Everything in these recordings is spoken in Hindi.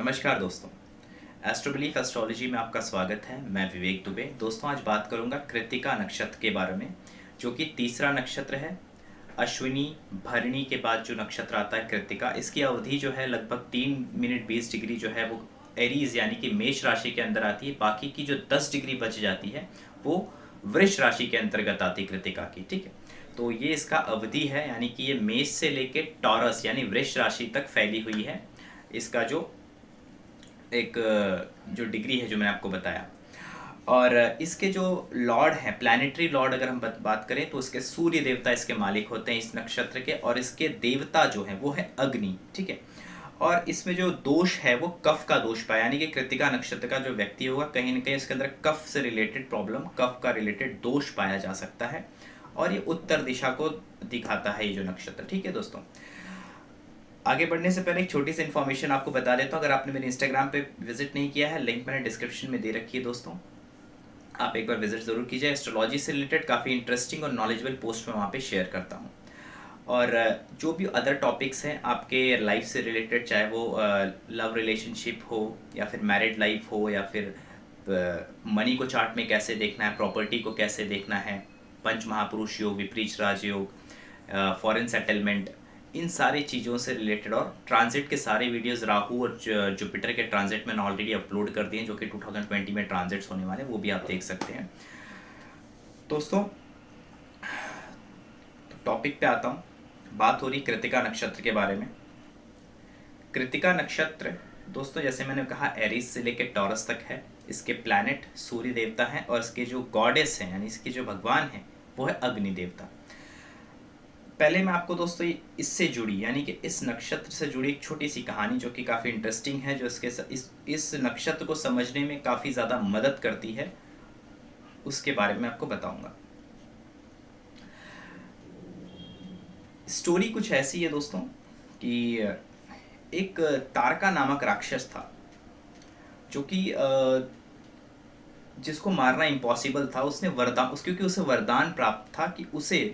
नमस्कार दोस्तों, एस्ट्रोबिलीफ एस्ट्रोलॉजी में आपका स्वागत है। मैं विवेक दुबे। दोस्तों, आज बात करूंगा कृत्तिका नक्षत्र के बारे में, जो कि तीसरा नक्षत्र है। अश्विनी भरणी के बाद जो नक्षत्र आता है कृत्तिका, इसकी अवधि जो है लगभग 3 मिनट 20 डिग्री जो है वो एरीज यानी कि मेष राशि के अंदर आती है। बाकी की जो 10 डिग्री बच जाती है वो वृष राशि के अंतर्गत आती है कृत्तिका की। ठीक है, तो ये इसका अवधि है, यानी कि ये मेष से लेके टॉरस यानी वृष राशि तक फैली हुई है। इसका जो एक जो डिग्री है जो मैंने आपको बताया, और इसके जो लॉर्ड हैं, प्लैनेटरी लॉर्ड अगर हम बात करें तो इसके सूर्य देवता इसके मालिक होते हैं इस नक्षत्र के, और इसके देवता जो है वो है अग्नि। ठीक है, और इसमें जो दोष है वो कफ का दोष पाया, यानी कि कृत्तिका नक्षत्र का जो व्यक्ति होगा कहीं ना कहीं इसके अंदर कफ से रिलेटेड प्रॉब्लम, कफ का रिलेटेड दोष पाया जा सकता है, और ये उत्तर दिशा को दिखाता है ये जो नक्षत्र। ठीक है दोस्तों, आगे बढ़ने से पहले एक छोटी सी इन्फॉर्मेशन आपको बता देता हूँ। अगर आपने मेरे इंस्टाग्राम पे विजिट नहीं किया है, लिंक मैंने डिस्क्रिप्शन में दे रखी है दोस्तों, आप एक बार विजिट ज़रूर कीजिए। एस्ट्रोलॉजी से रिलेटेड काफ़ी इंटरेस्टिंग और नॉलेजेबल पोस्ट मैं वहाँ पे शेयर करता हूँ, और जो भी अदर टॉपिक्स हैं आपके लाइफ से रिलेटेड, चाहे वो लव रिलेशनशिप हो या फिर मैरिड लाइफ हो, या फिर मनी को चार्ट में कैसे देखना है, प्रॉपर्टी को कैसे देखना है, पंच महापुरुष योग, विपरीत राजयोग, फॉरेन सेटलमेंट, इन सारी चीज़ों से रिलेटेड, और ट्रांजिट के सारे वीडियोस राहु और जुपिटर के ट्रांजिट मैंने ऑलरेडी अपलोड कर दिए हैं, जो कि 2020 में ट्रांजिट्स होने वाले हैं, वो भी आप देख सकते हैं दोस्तों। तो टॉपिक पे आता हूँ। बात हो रही कृत्तिका नक्षत्र के बारे में। कृत्तिका नक्षत्र दोस्तों, जैसे मैंने कहा, एरीज से लेकर टॉरस तक है। इसके प्लैनेट सूर्य देवता हैं, और इसके जो गॉडेस हैं यानी इसके जो भगवान हैं वो है अग्नि देवता। पहले मैं आपको दोस्तों इससे जुड़ी, यानी कि इस नक्षत्र से जुड़ी एक छोटी सी कहानी जो कि काफ़ी इंटरेस्टिंग है, जो इस नक्षत्र को समझने में काफ़ी ज़्यादा मदद करती है, उसके बारे में आपको बताऊंगा। स्टोरी कुछ ऐसी है दोस्तों कि एक तारका नामक राक्षस था, जो कि जिसको मारना इम्पॉसिबल था। उसने वरदान, क्योंकि उसे वरदान प्राप्त था कि उसे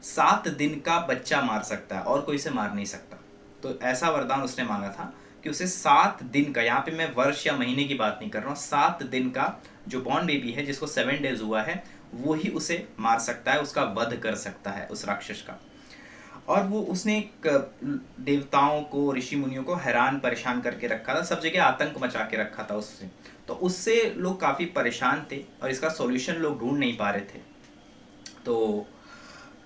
7 दिन का बच्चा मार सकता है और कोई इसे मार नहीं सकता। तो ऐसा वरदान उसने मांगा था कि उसे 7 दिन का, यहाँ पे मैं वर्ष या महीने की बात नहीं कर रहा हूँ, 7 दिन का जो बॉर्न बेबी है जिसको 7 डेज हुआ है, वो ही उसे मार सकता है, उसका वध कर सकता है उस राक्षस का। और वो उसने एक देवताओं को, ऋषि मुनियों को हैरान परेशान करके रखा था, सब जगह आतंक मचा के रखा था उससे। तो उससे लोग काफ़ी परेशान थे और इसका सॉल्यूशन लोग ढूंढ नहीं पा रहे थे। तो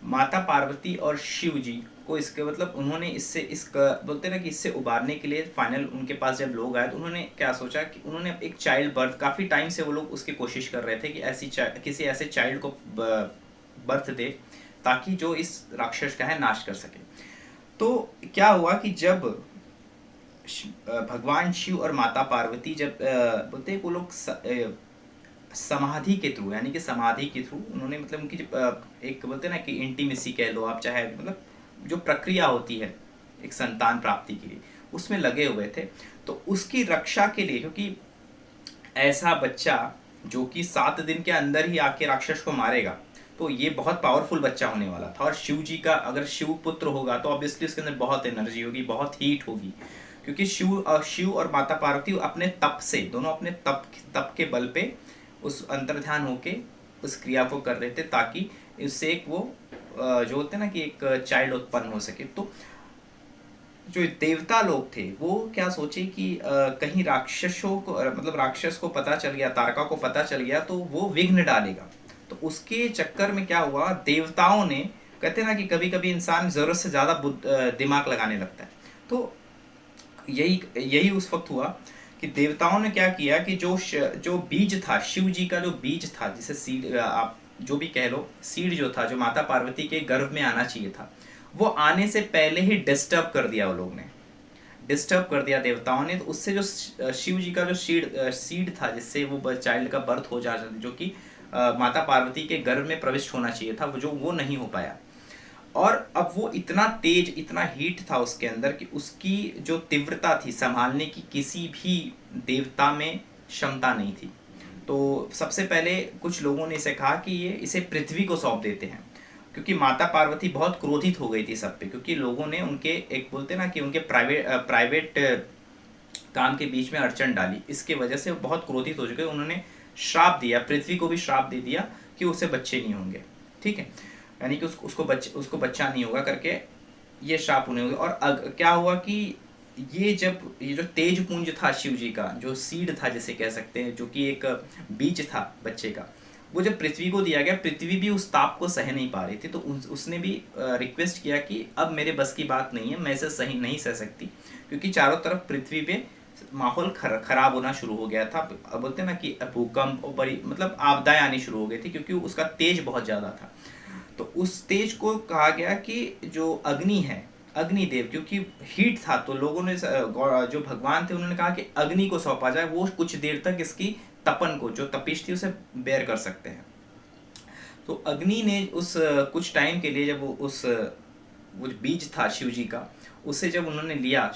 माता पार्वती और शिव जी को इसके उन्होंने इसका बोलते ना कि इससे उबारने के लिए फाइनल उनके पास जब लोग आए, तो उन्होंने क्या सोचा कि उन्होंने एक चाइल्ड बर्थ, काफ़ी टाइम से वो लोग उसकी कोशिश कर रहे थे कि किसी ऐसे चाइल्ड को बर्थ दे ताकि जो इस राक्षस का है नाश कर सके। तो क्या हुआ कि जब भगवान शिव और माता पार्वती जब बोलते हैं वो लोग समाधि के थ्रू, यानी कि समाधि के थ्रू उन्होंने उनकी एक बोलते हैं ना कि इंटीमेसी कह लो आप, चाहे जो प्रक्रिया होती है एक संतान प्राप्ति के लिए, उसमें लगे हुए थे। तो उसकी रक्षा के लिए, क्योंकि ऐसा बच्चा जो कि 7 दिन के अंदर ही आके राक्षस को मारेगा, तो ये बहुत पावरफुल बच्चा होने वाला था। और शिव जी का अगर शिव पुत्र होगा तो ऑब्वियसली उसके अंदर बहुत एनर्जी होगी, बहुत हीट होगी, क्योंकि शिव और माता पार्वती अपने तप से, दोनों अपने तप के बल पे उस अंतर्ध्यान होके उस क्रिया को कर रहे थे, ताकि इससे एक वो जो होते हैं ना कि एक चाइल्ड उत्पन्न हो सके। तो जो देवता लोग थे वो क्या सोचे कि कहीं राक्षसों को राक्षस को पता चल गया, तारका को पता चल गया तो वो विघ्न डालेगा। तो उसके चक्कर में क्या हुआ, देवताओं ने, कहते हैं ना कि कभी कभी इंसान ज़रूरत से ज़्यादा दिमाग लगाने लगता है, तो यही उस वक्त हुआ कि देवताओं ने क्या किया कि जो बीज था, शिव जी का जो बीज था, जिसे सीड आप जो भी कह लो, सीड जो था, जो माता पार्वती के गर्भ में आना चाहिए था, वो आने से पहले ही डिस्टर्ब कर दिया, वो लोग ने डिस्टर्ब कर दिया देवताओं ने। तो उससे जो शिव जी का जो सीड था, जिससे वो चाइल्ड का बर्थ हो जाता, जो कि माता पार्वती के गर्भ में प्रविष्ट होना चाहिए था, वो नहीं हो पाया। और अब वो इतना तेज, इतना हीट था उसके अंदर कि उसकी जो तीव्रता थी संभालने की किसी भी देवता में क्षमता नहीं थी। तो सबसे पहले कुछ लोगों ने इसे कहा कि इसे पृथ्वी को सौंप देते हैं, क्योंकि माता पार्वती बहुत क्रोधित हो गई थी सब पे, क्योंकि लोगों ने उनके एक बोलते ना कि उनके प्राइवेट काम के बीच में अड़चन डाली, इसके वजह से वो बहुत क्रोधित हो चुके, उन्होंने श्राप दिया, पृथ्वी को भी श्राप दे दिया कि उसे बच्चे नहीं होंगे। ठीक है, यानी कि उसको बच्चा नहीं होगा करके ये श्राप उन्हें होगा। और क्या हुआ कि ये जो तेज पुंज था शिव जी का, जो सीड था जिसे कह सकते हैं, जो कि एक बीज था बच्चे का, वो जब पृथ्वी को दिया गया, पृथ्वी भी उस ताप को सह नहीं पा रही थी। तो उसने भी रिक्वेस्ट किया कि अब मेरे बस की बात नहीं है, मैं इसे सही नहीं सह सकती, क्योंकि चारों तरफ पृथ्वी पे माहौल खराब होना शुरू हो गया था। अब बोलते हैं ना कि भूकंप और बड़ी मतलब आपदाएं आनी शुरू हो गई थी, क्योंकि उसका तेज बहुत ज़्यादा था। तो उस तेज को कहा गया कि जो अग्नि है, अग्निदेव, क्योंकि हीट था, तो लोगों ने जो भगवान थे उन्होंने कहा कि अग्नि को सौंपा जाए, वो कुछ देर तक इसकी तपन को, जो तपिश थी, उसे बेयर कर सकते हैं। तो अग्नि ने उस कुछ टाइम के लिए, जब वो बीज था शिव जी का, उसे जब उन्होंने लिया,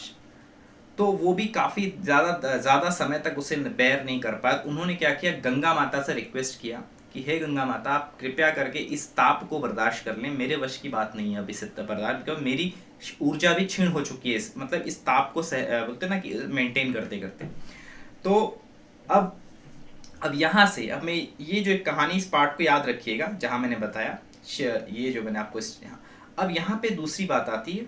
तो वो भी काफ़ी ज़्यादा समय तक उसे बेयर नहीं कर पाया। उन्होंने क्या किया, गंगा माता से रिक्वेस्ट किया कि हे गंगा माता, आप कृपया करके इस ताप को बर्दाश्त कर लें, मेरे वश की बात नहीं है अभी इसे बर्दाश्त, क्योंकि मेरी ऊर्जा भी क्षीण हो चुकी है, मतलब इस ताप को बोलते ना कि मेंटेन करते करते। तो अब यहाँ से अब मैं ये जो एक कहानी, इस पार्ट को याद रखिएगा जहाँ मैंने बताया, ये जो मैंने आपको यहाँ, अब यहाँ पे दूसरी बात आती है,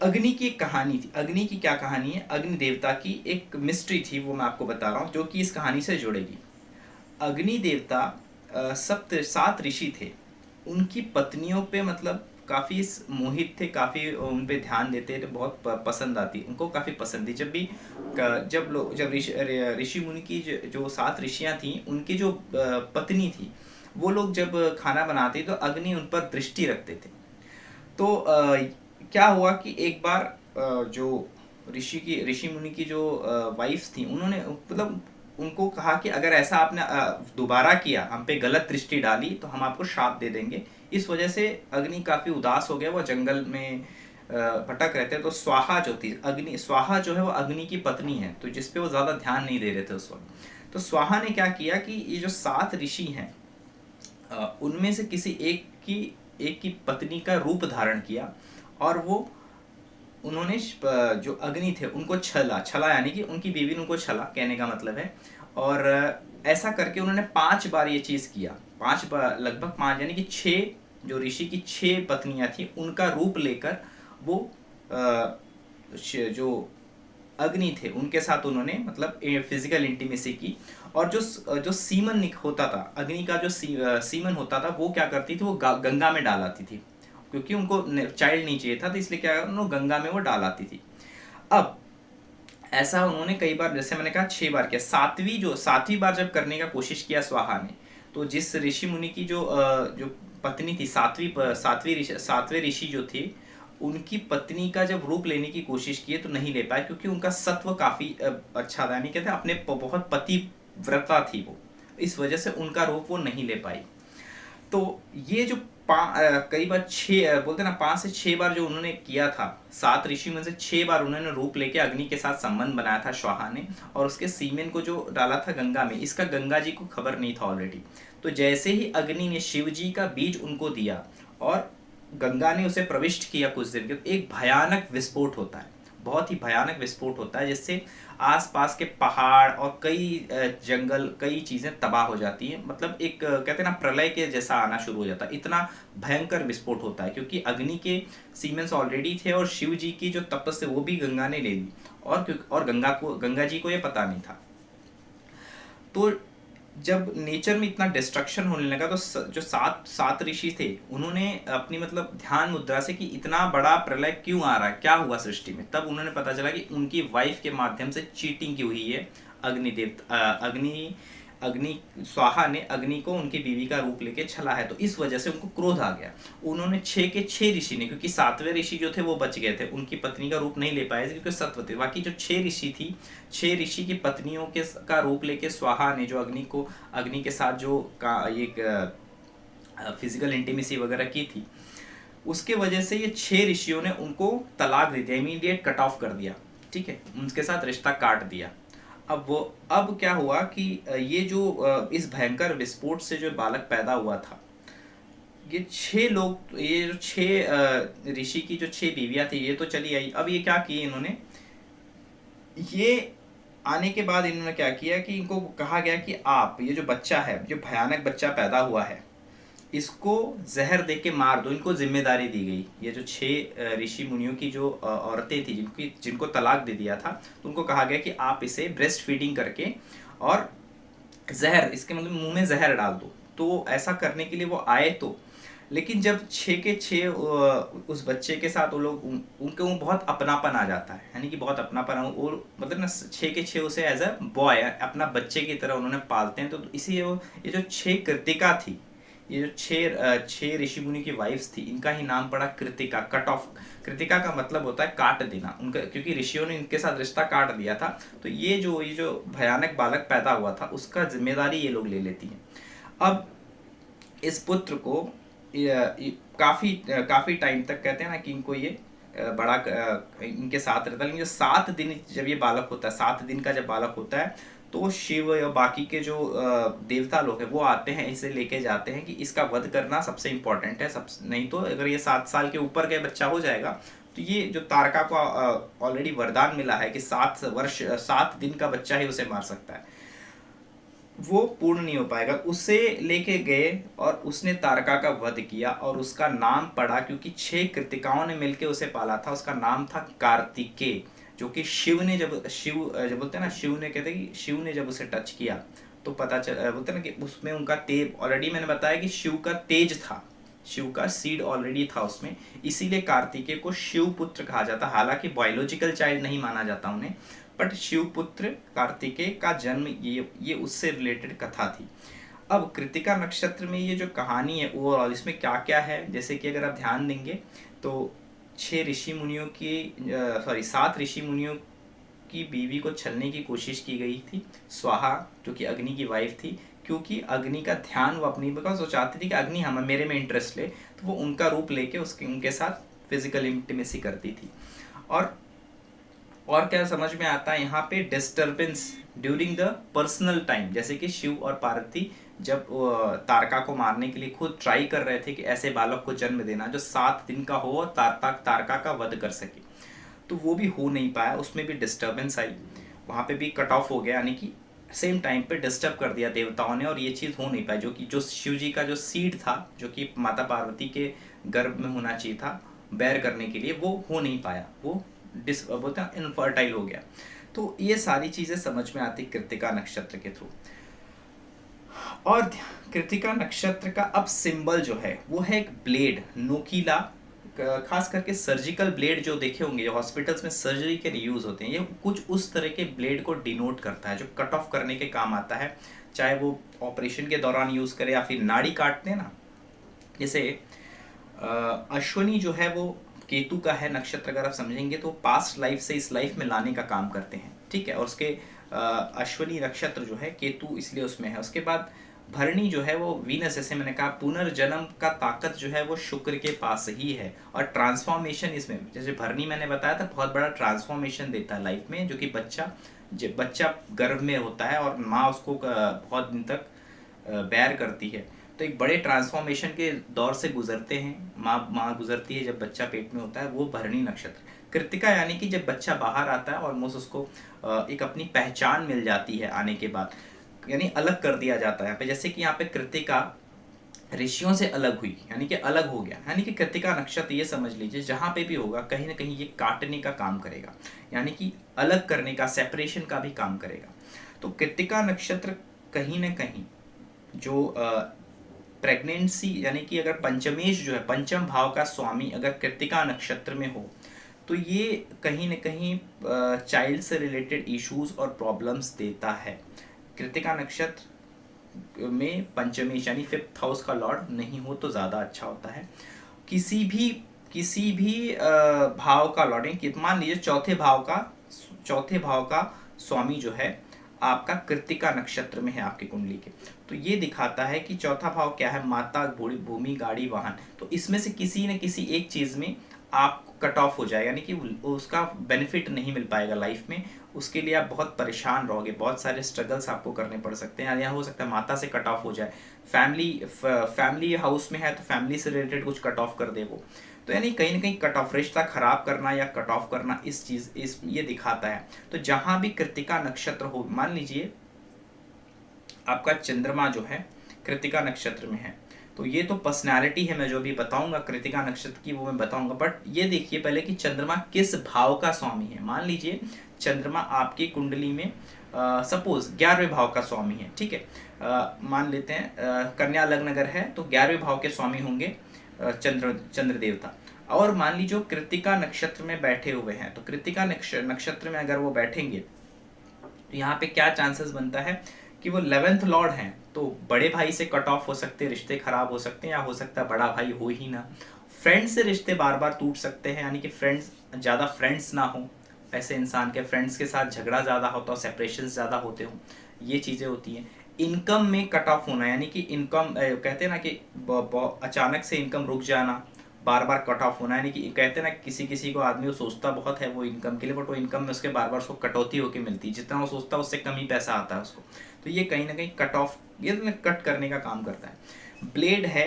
अग्नि की एक कहानी थी। अग्नि की क्या कहानी है, अग्नि देवता की एक मिस्ट्री थी, वो मैं आपको बता रहा हूँ, जो कि इस कहानी से जुड़ेगी। अग्नि देवता 7 ऋषि थे, उनकी पत्नियों पे मतलब काफ़ी मोहित थे, काफ़ी उन पे ध्यान देते थे, बहुत पसंद आती, उनको काफ़ी पसंद थी। जब ऋषि मुनि की जो 7 ऋषियाँ थीं, उनकी जो पत्नी थी, वो लोग जब खाना बनाते तो अग्नि उन पर दृष्टि रखते थे। तो क्या हुआ कि एक बार जो ऋषि मुनि की जो वाइफ्स थी, उन्होंने मतलब उनको कहा कि अगर ऐसा आपने दोबारा किया, हम पे गलत दृष्टि डाली, तो हम आपको श्राप दे देंगे। इस वजह से अग्नि काफ़ी उदास हो गया, वो जंगल में भटक रहते हैं। तो स्वाहा जो थी, अग्नि, स्वाहा जो है वो अग्नि की पत्नी है, तो जिसपे वो ज़्यादा ध्यान नहीं दे रहे थे उस वक्त। तो स्वाहा ने क्या किया कि ये जो 7 ऋषि हैं, उनमें से किसी एक की पत्नी का रूप धारण किया, और वो उन्होंने जो अग्नि थे उनको छला यानी कि उनकी बीवी ने उनको छला, कहने का मतलब है। और ऐसा करके उन्होंने 5 बार ये चीज़ किया, 5 बार, लगभग 5 यानी कि 6, जो ऋषि की 6 पत्नियां थी, उनका रूप लेकर वो जो अग्नि थे उनके साथ उन्होंने मतलब फिजिकल इंटीमेसी की। और जो सीमन होता था, अग्नि का जो सीमन होता था, वो क्या करती थी, वो गंगा में डालाती थी, क्योंकि उनको चाइल्ड नहीं चाहिए था, तो इसलिए क्या उन्होंने गंगा में वो डालाती थी। अब ऐसा उन्होंने कई बार, जैसे मैंने कहा 6 बार किया, 7वीं बार जब करने का कोशिश किया स्वाहा ने, तो जिस ऋषि मुनि की जो पत्नी थी, 7वें ऋषि जो थे, उनकी पत्नी का जब रूप लेने की कोशिश की तो नहीं ले पाए, क्योंकि उनका सत्व काफ़ी अच्छा था, यानी कहते अपने बहुत पतिव्रता थी वो, इस वजह से उनका रूप वो नहीं ले पाई। तो ये जो कई बार 6 बोलते ना 5 से 6 बार जो उन्होंने किया था, 7 ऋषि में से 6 बार उन्होंने रूप लेके अग्नि के साथ संबंध बनाया था स्वाहा ने, और उसके सीमेन को जो डाला था गंगा में, इसका गंगा जी को खबर नहीं था ऑलरेडी। तो जैसे ही अग्नि ने शिव जी का बीज उनको दिया और गंगा ने उसे प्रविष्ट किया, कुछ देर के एक भयानक विस्फोट होता है, बहुत ही भयानक विस्फोट होता है, जिससे आसपास के पहाड़ और कई जंगल, कई चीज़ें तबाह हो जाती हैं। मतलब एक कहते हैं ना प्रलय के जैसा आना शुरू हो जाता है, इतना भयंकर विस्फोट होता है, क्योंकि अग्नि के सीमेंस ऑलरेडी थे और शिव जी की जो तपस्या वो भी गंगा ने ले ली, और गंगा जी को ये पता नहीं था। तो जब नेचर में इतना डिस्ट्रक्शन होने लगा, तो जो 7 ऋषि थे, उन्होंने अपनी मतलब ध्यान मुद्रा से कि इतना बड़ा प्रलय क्यों आ रहा है, क्या हुआ सृष्टि में, तब उन्होंने पता चला कि उनकी वाइफ के माध्यम से चीटिंग की हुई है। अग्नि स्वाहा ने अग्नि को उनकी बीवी का रूप लेके छला है, तो इस वजह से उनको क्रोध आ गया। उन्होंने 6 के 6 ऋषि ने, क्योंकि 7वें ऋषि जो थे वो बच गए थे, उनकी पत्नी का रूप नहीं ले पाए क्योंकि सत्व थे, बाकी जो 6 ऋषि थी, 6 ऋषि की पत्नियों का रूप लेके स्वाहा ने जो अग्नि के साथ जो एक फिजिकल इंटीमेसी वगैरह की थी, उसके वजह से ये 6 ऋषियों ने उनको तलाक दे दिया, इमीडिएट कट ऑफ कर दिया, ठीक है, उनके साथ रिश्ता काट दिया। अब क्या हुआ कि ये जो इस भयंकर विस्फोट से जो बालक पैदा हुआ था, ये 6 ऋषि की जो 6 बीवियां थी, ये तो चली आई। अब ये क्या किए इन्होंने, ये आने के बाद इन्होंने क्या किया कि इनको कहा गया कि आप ये जो बच्चा है, जो भयानक बच्चा पैदा हुआ है, इसको जहर दे के मार दो। इनको जिम्मेदारी दी गई। ये जो 6 ऋषि मुनियों की जो औरतें थी जिनको तलाक दे दिया था, तो उनको कहा गया कि आप इसे ब्रेस्ट फीडिंग करके और जहर, इसके मतलब मुंह में जहर डाल दो। तो ऐसा करने के लिए वो आए तो, लेकिन जब 6 के 6 उस बच्चे के साथ वो लोग उनके वो बहुत अपनापन आ जाता है, यानी कि बहुत अपनापन वो मतलब ना 6 के 6 उसे एज अ बॉय अपना बच्चे की तरह उन्होंने पालते हैं। तो इसी ये जो 6 कृतिका थी, ये जो 6 ऋषि मुनि की वाइफ्स थी, इनका ही नाम पड़ा कृतिका, कट ऑफ। कृतिका का मतलब होता है काट देना उनका, क्योंकि ऋषियों ने इनके साथ रिश्ता काट दिया था। तो ये जो भयानक बालक पैदा हुआ था, उसका जिम्मेदारी ये लोग ले लेती हैं। अब इस पुत्र को काफी काफी टाइम तक कहते हैं ना कि इनको ये बड़ा इनके साथ रहता है। लेकिन 7 दिन जब ये बालक होता है, 7 दिन का जब बालक होता है, तो शिव या बाकी के जो देवता लोग हैं वो आते हैं, इसे लेके जाते हैं कि इसका वध करना सबसे इम्पोर्टेंट है। सब नहीं तो अगर ये 7 साल के ऊपर का बच्चा हो जाएगा, तो ये जो तारका को ऑलरेडी वरदान मिला है कि 7 दिन का बच्चा ही उसे मार सकता है, वो पूर्ण नहीं हो पाएगा। उसे लेके गए और उसने तारका का वध किया और उसका नाम पड़ा, क्योंकि 6 कृतिकाओं ने मिलकर उसे पाला था, उसका नाम था कार्तिकेय। जो कि शिव जब बोलते हैं ना, शिव ने कहते हैं कि शिव ने जब उसे टच किया तो पता चल, बोलते हैं ना कि उसमें उनका तेज, ऑलरेडी मैंने बताया कि शिव का तेज था, शिव का सीड ऑलरेडी था उसमें, इसीलिए कार्तिकेय को शिव पुत्र कहा जाता। हालांकि बायोलॉजिकल चाइल्ड नहीं माना जाता उन्हें, बट शिवपुत्र कार्तिकेय का जन्म ये उससे रिलेटेड कथा थी। अब कृतिका नक्षत्र में ये जो कहानी है ओवरऑल, इसमें क्या क्या है, जैसे कि अगर आप ध्यान देंगे तो 7 ऋषि मुनियों की बीवी को छलने की कोशिश की गई थी, स्वाहा, जो कि अग्नि की वाइफ थी। क्योंकि अग्नि का ध्यान वो अपनी, बिकॉज वो चाहती थी कि अग्नि हम मेरे में इंटरेस्ट ले, तो वो उनका रूप लेके उनके साथ फिजिकल इंटीमेसी करती थी। और क्या समझ में आता है यहाँ पे, disturbance during the personal time, जैसे कि शिव और पार्वती जब तारका को मारने के लिए खुद ट्राई कर रहे थे कि ऐसे बालक को जन्म देना जो 7 दिन का हो और तारका का वध कर सके, तो वो भी हो नहीं पाया, उसमें भी डिस्टर्बेंस आई, वहाँ पे भी कट ऑफ हो गया, यानी कि सेम टाइम पे डिस्टर्ब कर दिया देवताओं ने, और ये चीज़ हो नहीं पाई। जो शिव जी का जो सीड था, जो कि माता पार्वती के गर्भ में होना चाहिए था बैर करने के लिए, वो हो नहीं पाया, वो बोलते हैं इनफर्टाइल हो गया। तो ये सारी चीज़ें समझ में आती कृतिका नक्षत्र के थ्रू। और कृतिका नक्षत्र का अब सिंबल जो है वो है एक ब्लेड, नोकीला, खास करके सर्जिकल ब्लेड जो देखे होंगे, जो हॉस्पिटल्स में सर्जरी के लिए यूज होते हैं, ये कुछ उस तरह के ब्लेड को डिनोट करता है, जो कट ऑफ करने के काम आता है, चाहे वो ऑपरेशन के दौरान यूज करे या फिर नाड़ी काटते हैं ना। जैसे अश्वनी जो है वो केतु का है नक्षत्र, अगर आप समझेंगे तो पास्ट लाइफ से इस लाइफ में लाने का काम करते हैं, ठीक है। और उसके अश्वनी नक्षत्र जो है केतु इसलिए उसमें है। उसके बाद भरणी जो है वो वीनस, जैसे मैंने कहा पुनर्जन्म का ताकत जो है वो शुक्र के पास ही है, और ट्रांसफॉर्मेशन इसमें, जैसे भरणी मैंने बताया था बहुत बड़ा ट्रांसफॉर्मेशन देता है लाइफ में, जो कि बच्चा गर्भ में होता है और माँ उसको बहुत दिन तक बैर करती है, तो एक बड़े ट्रांसफॉर्मेशन के दौर से गुजरते हैं, माँ गुजरती है जब बच्चा पेट में होता है, वो भरणी नक्षत्र। कृतिका यानी कि जब बच्चा बाहर आता है ऑलमोस्ट उसको एक अपनी पहचान मिल जाती है आने के बाद, यानी अलग कर दिया जाता है यहाँ पे। जैसे कि यहाँ पे कृतिका ऋषियों से अलग हुई, यानी कि अलग हो गया, यानी कि कृतिका नक्षत्र ये समझ लीजिए जहाँ पे भी होगा कहीं ना कहीं ये काटने का काम करेगा, यानी कि अलग करने का, सेपरेशन का भी काम करेगा। तो कृतिका नक्षत्र कहीं ना कहीं जो प्रेगनेंसी, यानी कि अगर पंचमेश जो है, पंचम भाव का स्वामी अगर कृतिका नक्षत्र में हो, तो ये कहीं ना कहीं चाइल्ड से रिलेटेड इश्यूज और प्रॉब्लम्स देता है। कृतिका नक्षत्र में पंचमेश यानी 5th हाउस का लॉर्ड नहीं हो तो ज़्यादा अच्छा होता है। किसी भी भाव का लॉर्ड, मान लीजिए चौथे भाव का स्वामी जो है आपका कृतिका नक्षत्र में है आपकी कुंडली के, तो ये दिखाता है कि चौथा भाव क्या है, माता, भूमि, गाड़ी, वाहन। तो इसमें से किसी न किसी एक चीज़ में आप कट ऑफ हो जाएगा, यानी कि उसका बेनिफिट नहीं मिल पाएगा लाइफ में, उसके लिए आप बहुत परेशान रहोगे, बहुत सारे स्ट्रगल्स आपको करने पड़ सकते हैं। यहाँ हो सकता है माता से कट ऑफ हो जाए, फैमिली हाउस में है तो फैमिली से रिलेटेड कुछ कट ऑफ कर दे वो। तो यानी कहीं ना कहीं कट ऑफ, रिश्ता खराब करना या कट ऑफ करना, इस ये दिखाता है। तो जहां भी कृत्तिका नक्षत्र हो, मान लीजिए आपका चंद्रमा जो है कृत्तिका नक्षत्र में है, तो ये तो पर्सनैलिटी है, मैं जो भी बताऊंगा कृत्तिका नक्षत्र की वो मैं बताऊंगा, बट ये देखिए पहले कि चंद्रमा किस भाव का स्वामी है। मान लीजिए चंद्रमा आपकी कुंडली में सपोज 11वें भाव का स्वामी है, ठीक है, मान लेते हैं कन्या लग्न अगर है तो 11वें भाव के स्वामी होंगे चंद्र देवता। और मान लीजिए कृत्तिका नक्षत्र में बैठे हुए हैं, तो कृत्तिका नक्षत्र में अगर वो बैठेंगे तो यहाँ पे क्या चांसेस बनता है कि वो 11th लॉर्ड हैं, तो बड़े भाई से कट ऑफ हो सकते हैं, रिश्ते खराब हो सकते हैं, या हो सकता है बड़ा भाई हो ही ना। फ्रेंड्स से रिश्ते बार बार टूट सकते हैं, यानी कि ज़्यादा फ्रेंड्स ना हो, ऐसे इंसान के फ्रेंड्स के साथ झगड़ा ज़्यादा होता हो, सेपरेशन ज़्यादा होते हो, ये चीज़ें होती हैं। इनकम में कट ऑफ होना, यानी कि इनकम कहते हैं ना कि अचानक से इनकम रुक जाना, बार बार कट ऑफ होना, यानी कि कहते हैं ना किसी किसी को आदमी वो सोचता बहुत है वो इनकम के लिए, बट वो इनकम में उसके बार बार उसको कटौती होकर मिलती है, जितना वो सोचता है उससे कम ही पैसा आता है उसको। तो ये कहीं ना कहीं कट ऑफ, ये कट करने का काम करता है। ब्लेड है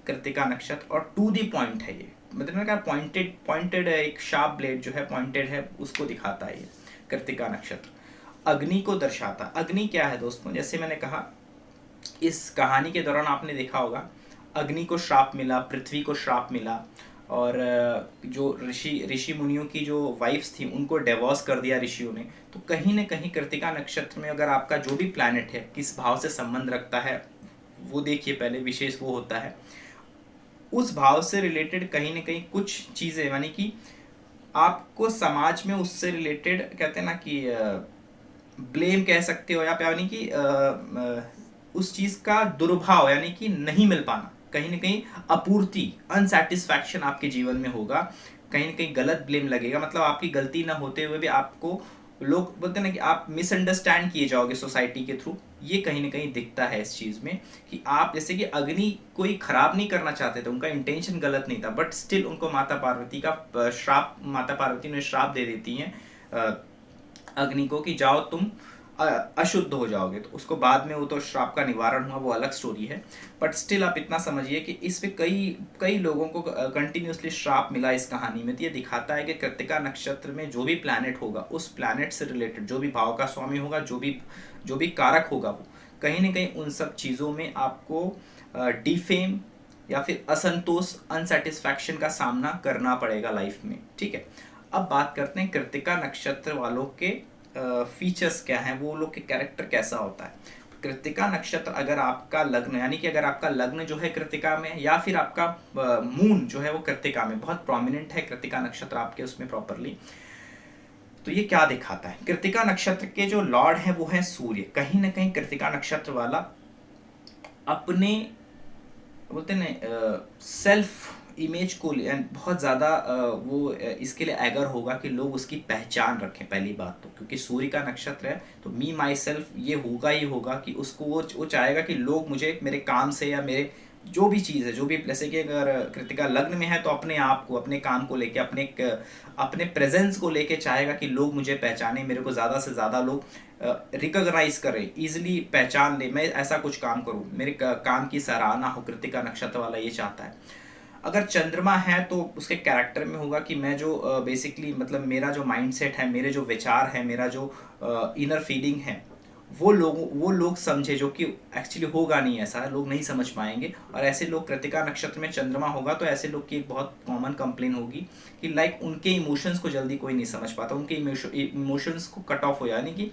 कृत्तिका नक्षत्र और टू दी पॉइंट है, ये मतलब मैंने कहा पॉइंटेड एक शार्प ब्लेड जो है पॉइंटेड है, उसको दिखाता है ये कृत्तिका नक्षत्र। अग्नि को दर्शाता। अग्नि क्या है दोस्तों, जैसे मैंने कहा इस कहानी के दौरान आपने देखा होगा अग्नि को श्राप मिला, पृथ्वी को श्राप मिला, और जो ऋषि मुनियों की जो वाइफ्स थी उनको डिवोर्स कर दिया ऋषियों ने। तो कहीं ना कहीं कृत्तिका नक्षत्र में अगर आपका जो भी प्लैनेट है किस भाव से संबंध रखता है वो देखिए, पहले विशेष वो होता है उस भाव से रिलेटेड कहीं ना कहीं कुछ चीज़ें, यानी कि आपको समाज में उससे रिलेटेड कहते हैं ना कि ब्लेम कह सकते हो, या यानी कि उस चीज़ का दुर्भाव, यानी कि नहीं मिल पाना, कहीं ना कहीं अपूर्ति, अनसेटिस्फैक्शन आपके जीवन में होगा, कहीं ना कहीं गलत ब्लेम लगेगा, मतलब आपकी गलती ना होते हुए भी आपको लोग बोलते हैं ना कि आप मिसअंडरस्टैंड किए जाओगे सोसाइटी के थ्रू। ये कहीं ना कहीं दिखता है इस चीज़ में कि आप जैसे कि अग्नि कोई खराब नहीं करना चाहते थे, उनका इंटेंशन गलत नहीं था, बट स्टिल उनको माता पार्वती का श्राप, माता पार्वती ने श्राप दे देती हैं अग्नि को कि जाओ तुम अशुद्ध हो जाओगे। तो उसको बाद में वो तो श्राप का निवारण हुआ, वो अलग स्टोरी है, बट स्टिल आप इतना समझिए कि इस पे कई लोगों को कंटिन्यूसली श्राप मिला इस कहानी में। तो ये दिखाता है कि कृत्तिका नक्षत्र में जो भी प्लैनेट होगा उस प्लैनेट से रिलेटेड जो भी भाव का स्वामी होगा, जो भी कारक होगा, वो कहीं ना कहीं उन सब चीज़ों में आपको डिफेम या फिर असंतोष, अनसेटिस्फैक्शन का सामना करना पड़ेगा लाइफ में, ठीक है। अब बात करते हैं कृत्तिका नक्षत्र वालों के फीचर्स क्या हैं, वो लोग के कैरेक्टर कैसा होता है। कृत्तिका नक्षत्र अगर आपका लग्न, यानी कि अगर आपका लग्न जो है कृत्तिका में, या फिर आपका मून जो है वो कृत्तिका में बहुत प्रोमिनेंट है, कृत्तिका नक्षत्र आपके उसमें प्रॉपरली, तो ये क्या दिखाता है। कृत्तिका नक्षत्र के जो लॉर्ड हैं वो हैं सूर्य। कहीं ना कहीं कृत्तिका नक्षत्र वाला अपने बोलते हैं सेल्फ इमेज को बहुत ज़्यादा वो इसके लिए एगर होगा कि लोग उसकी पहचान रखें, पहली बात तो, क्योंकि सूर्य का नक्षत्र है तो मी माई सेल्फ ये होगा ही होगा कि उसको वो चाहेगा कि लोग मुझे मेरे काम से या मेरे जो भी चीज़ है, जो भी, जैसे कि अगर कृत्तिका लग्न में है तो अपने आप को, अपने काम को लेके, अपने प्रेजेंस को लेके चाहेगा कि लोग मुझे पहचाने, मेरे को ज़्यादा से ज़्यादा लोग रिकॉग्नाइज करें, इजीली पहचान ले, मैं ऐसा कुछ काम करूँ, मेरे काम की सराहना हो। कृत्तिका नक्षत्र वाला ये चाहता है। अगर चंद्रमा है तो उसके कैरेक्टर में होगा कि मैं जो बेसिकली मतलब मेरा जो माइंडसेट है, मेरे जो विचार है, मेरा जो इनर फीलिंग है, वो लोग समझे, जो कि एक्चुअली होगा नहीं, ऐसा लोग नहीं समझ पाएंगे। और ऐसे लोग, कृत्तिका नक्षत्र में चंद्रमा होगा तो ऐसे लोग की एक बहुत कॉमन कंप्लेन होगी कि लाइक उनके इमोशंस को जल्दी कोई नहीं समझ पाता, उनके इमोशंस को कट ऑफ हो, यानी कि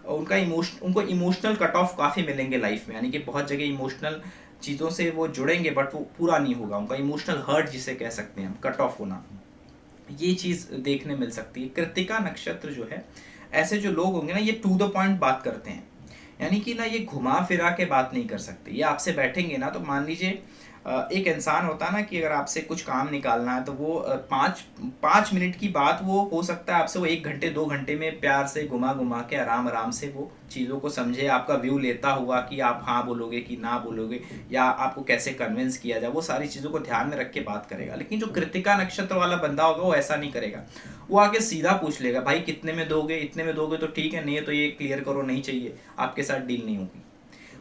उनको इमोशनल कट ऑफ काफ़ी मिलेंगे लाइफ में, यानी कि बहुत जगह इमोशनल चीज़ों से वो जुड़ेंगे बट वो पूरा नहीं होगा, उनका इमोशनल हर्ट जिसे कह सकते हैं हम, कट ऑफ होना, ये चीज़ देखने मिल सकती है। कृत्तिका नक्षत्र जो है, ऐसे जो लोग होंगे ना, ये टू द पॉइंट बात करते हैं, यानी कि ना ये घुमा फिरा के बात नहीं कर सकते। ये आपसे बैठेंगे ना, तो मान लीजिए एक इंसान होता है ना कि अगर आपसे कुछ काम निकालना है तो वो 5 मिनट की बात वो हो सकता है आपसे वो 1 घंटे 2 घंटे में प्यार से घुमा के आराम से वो चीज़ों को समझे, आपका व्यू लेता हुआ कि आप हाँ बोलोगे कि ना बोलोगे, या आपको कैसे कन्विंस किया जाए, वो सारी चीज़ों को ध्यान में रख के बात करेगा। लेकिन जो कृत्तिका नक्षत्र वाला बंदा होगा वो ऐसा नहीं करेगा, वो आके सीधा पूछ लेगा, भाई कितने में दोगे, इतने में दोगे तो ठीक है, नहीं तो ये क्लियर करो, नहीं चाहिए, आपके साथ डील नहीं होगी।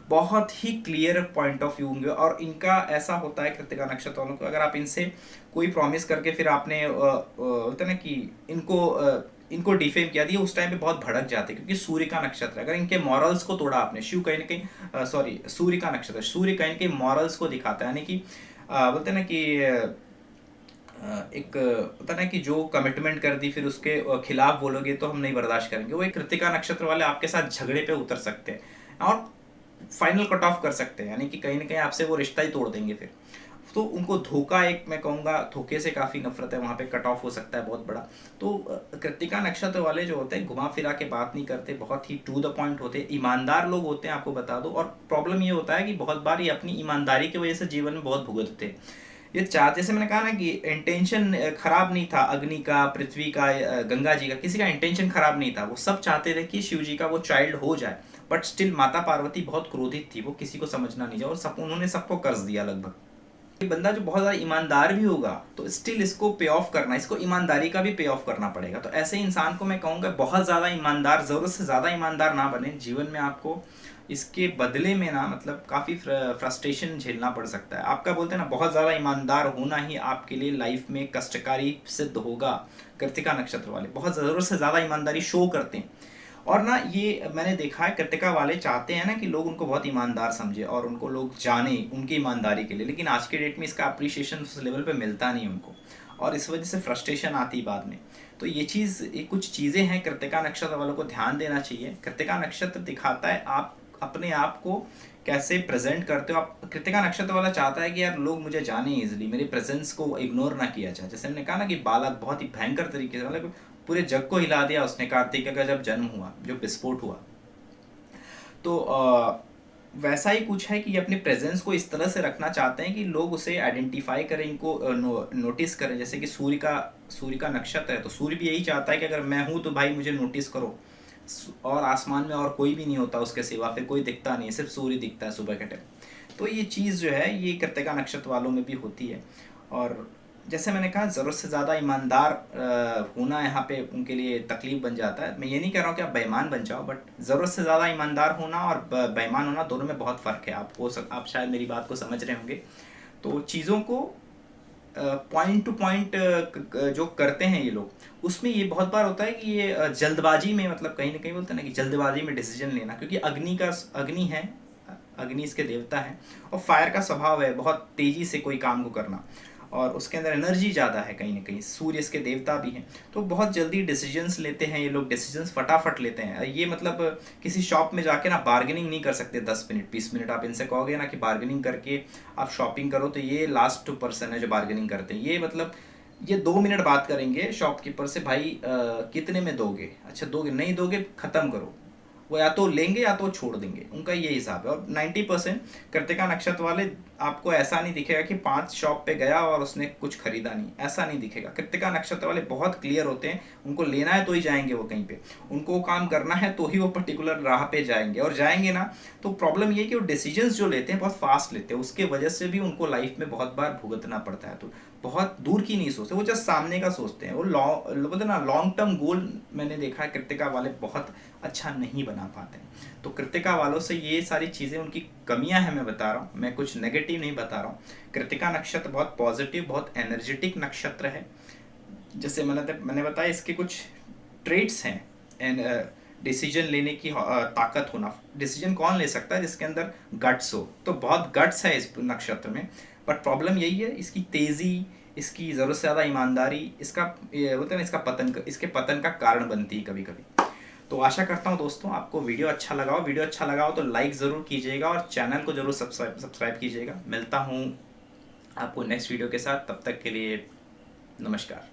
बहुत ही क्लियर पॉइंट ऑफ व्यू होंगे। और इनका ऐसा होता है कृत्तिका नक्षत्र वालों को, अगर आप इनसे कोई प्रॉमिस करके फिर आपने बोलते ना कि इनको डिफेम किया दिया, उस टाइम पे बहुत भड़क जाते हैं, क्योंकि सूर्य का नक्षत्र है। अगर इनके मॉरल्स को तोड़ा आपने, शिव कहीं ना कहीं सॉरी सूर्य का नक्षत्र, सूर्य कहीं ना कहीं मॉरल्स को दिखाता है, यानी कि बोलते हैं ना कि एक होता है ना कि जो कमिटमेंट कर दी फिर उसके खिलाफ बोलोगे तो हम नहीं बर्दाश्त करेंगे। वो एक कृत्तिका नक्षत्र वाले आपके साथ झगड़े पे उतर सकते हैं और फाइनल कट ऑफ कर सकते हैं, यानी कि कहीं ना कहीं आपसे वो रिश्ता ही तोड़ देंगे फिर। तो उनको धोखा, एक मैं कहूँगा धोखे से काफ़ी नफरत है, वहाँ पे कट ऑफ हो सकता है बहुत बड़ा। तो कृत्तिका नक्षत्र वाले जो होते हैं घुमा फिरा के बात नहीं करते, बहुत ही टू द पॉइंट होते हैं, ईमानदार लोग होते हैं, आपको बता दो। और प्रॉब्लम ये होता है कि बहुत बार ये अपनी ईमानदारी की वजह से जीवन में बहुत भुगतते हैं। ये चाहते, जैसे मैंने कहा ना कि इंटेंशन खराब नहीं था, अग्नि का, पृथ्वी का, गंगा जी का, किसी का इंटेंशन खराब नहीं था। वो सब चाहते थे कि शिव जी का वो चाइल्ड हो जाए, बट स्टिल माता पार्वती बहुत क्रोधित थी, वो किसी को समझना नहीं जाए और उन्होंने सबको कर्ज दिया लगभग। ये बंदा जो बहुत ज़्यादा ईमानदार भी होगा तो स्टिल इसको पे ऑफ करना, इसको ईमानदारी का भी पे ऑफ करना पड़ेगा। तो ऐसे इंसान को मैं कहूँगा बहुत ज़्यादा ईमानदार, ज़रूरत से ज़्यादा ईमानदार ना बने जीवन में। आपको इसके बदले में ना मतलब काफ़ी फ्रस्ट्रेशन झेलना पड़ सकता है। आपका बोलते हैं ना बहुत ज़्यादा ईमानदार होना ही आपके लिए लाइफ में कष्टकारी सिद्ध होगा। कृत्तिका नक्षत्र वाले बहुत ज़रूरत से ज़्यादा ईमानदारी शो करते हैं। और ना ये मैंने देखा है, कृत्तिका वाले चाहते हैं ना कि लोग उनको बहुत ईमानदार समझे और उनको लोग जाने उनकी ईमानदारी के लिए, लेकिन आज के डेट में इसका अप्रिशिएशन उस लेवल पे मिलता नहीं उनको, और इस वजह से फ्रस्ट्रेशन आती बाद में। तो ये कुछ चीज़ें हैं कृत्तिका नक्षत्र वालों को ध्यान देना चाहिए। कृत्तिका नक्षत्र दिखाता है आप अपने आप को कैसे प्रेजेंट करते हो। आप, कृत्तिका नक्षत्र वाला चाहता है कि यार लोग मुझे जाने इजिली, मेरे प्रेजेंस को इग्नोर ना किया जाए। जैसे हमने कहा ना कि बालक बहुत ही भयंकर तरीके से, मतलब पूरे जग को हिला दिया उसने कार्तिक का जब जन्म हुआ, जो विस्फोट हुआ। तो वैसा ही कुछ है कि ये अपने प्रेजेंस को इस तरह से रखना चाहते हैं कि लोग उसे आइडेंटिफाई करें, इनको नोटिस करें। जैसे कि सूर्य का नक्षत्र है, तो सूर्य भी यही चाहता है कि अगर मैं हूँ तो भाई मुझे नोटिस करो। और आसमान में और कोई भी नहीं होता उसके सिवा, फिर कोई दिखता नहीं, सिर्फ सूर्य दिखता है सुबह के टाइम। तो ये चीज़ जो है ये कृत्तिका नक्षत्र वालों में भी होती है। और जैसे मैंने कहा ज़रूरत से ज़्यादा ईमानदार होना यहाँ पे उनके लिए तकलीफ बन जाता है। मैं ये नहीं कह रहा हूँ कि आप बेईमान बन जाओ, बट ज़रूरत से ज़्यादा ईमानदार होना और बेईमान होना दोनों में बहुत फ़र्क है। आप शायद मेरी बात को समझ रहे होंगे। तो चीज़ों को पॉइंट टू पॉइंट जो करते हैं ये लोग, उसमें ये बहुत बार होता है कि ये जल्दबाजी में, मतलब कहीं ना कहीं बोलते हैं ना कि जल्दबाजी में डिसीजन लेना, क्योंकि अग्नि इसके देवता है और फायर का स्वभाव है बहुत तेज़ी से कोई काम को करना, और उसके अंदर एनर्जी ज़्यादा है कहीं ना कहीं। सूर्य इसके देवता भी हैं, तो बहुत जल्दी डिसीजंस लेते हैं ये लोग, डिसीजंस फटाफट लेते हैं। ये मतलब किसी शॉप में जाके ना बार्गेनिंग नहीं कर सकते 10 मिनट 20 मिनट। आप इनसे कहोगे ना कि बार्गेनिंग करके आप शॉपिंग करो, तो ये लास्ट पर्सन है जो बार्गेनिंग करते हैं। ये मतलब ये 2 मिनट बात करेंगे शॉपकीपर से, भाई कितने में दोगे, अच्छा दोगे, नहीं दोगे ख़त्म करो। वो या तो लेंगे या तो छोड़ देंगे, उनका ये हिसाब है। और 90% कृत्तिका नक्षत्र वाले आपको ऐसा नहीं दिखेगा कि 5 शॉप पे गया और उसने कुछ खरीदा नहीं, ऐसा नहीं दिखेगा। कृत्तिका नक्षत्र वाले बहुत क्लियर होते हैं, उनको लेना है तो ही जाएंगे वो कहीं पे, उनको काम करना है तो ही वो पर्टिकुलर राह पे जाएंगे। और जाएंगे ना तो प्रॉब्लम ये कि वो डिसीजंस जो लेते हैं बहुत फास्ट लेते हैं, उसके वजह से भी उनको लाइफ में बहुत बार भुगतना पड़ता है। तो बहुत दूर की नहीं सोचते, वो जस्ट सामने का सोचते हैं। वो लॉन्ग टर्म गोल मैंने देखा है कृत्तिका वाले बहुत अच्छा नहीं बना पाते हैं। तो कृत्तिका वालों से ये सारी चीज़ें उनकी कमियां हैं, मैं बता रहा हूँ, मैं कुछ नेगेटिव नहीं बता रहा हूँ। कृत्तिका नक्षत्र बहुत पॉजिटिव, बहुत एनर्जेटिक नक्षत्र है। जैसे मैंने बताया इसके कुछ ट्रेट्स हैं, डिसीजन लेने की ताकत होना। डिसीजन कौन ले सकता है जिसके अंदर गट्स हो, तो बहुत गट्स है इस नक्षत्र में। बट प्रॉब्लम यही है इसकी तेज़ी, इसकी ज़रूरत से ज़्यादा ईमानदारी, इसका बोलते हैं ना इसके पतन का कारण बनती है कभी कभी। तो आशा करता हूँ दोस्तों आपको वीडियो अच्छा लगा हो तो लाइक ज़रूर कीजिएगा और चैनल को ज़रूर सब्सक्राइब कीजिएगा। मिलता हूँ आपको नेक्स्ट वीडियो के साथ, तब तक के लिए नमस्कार।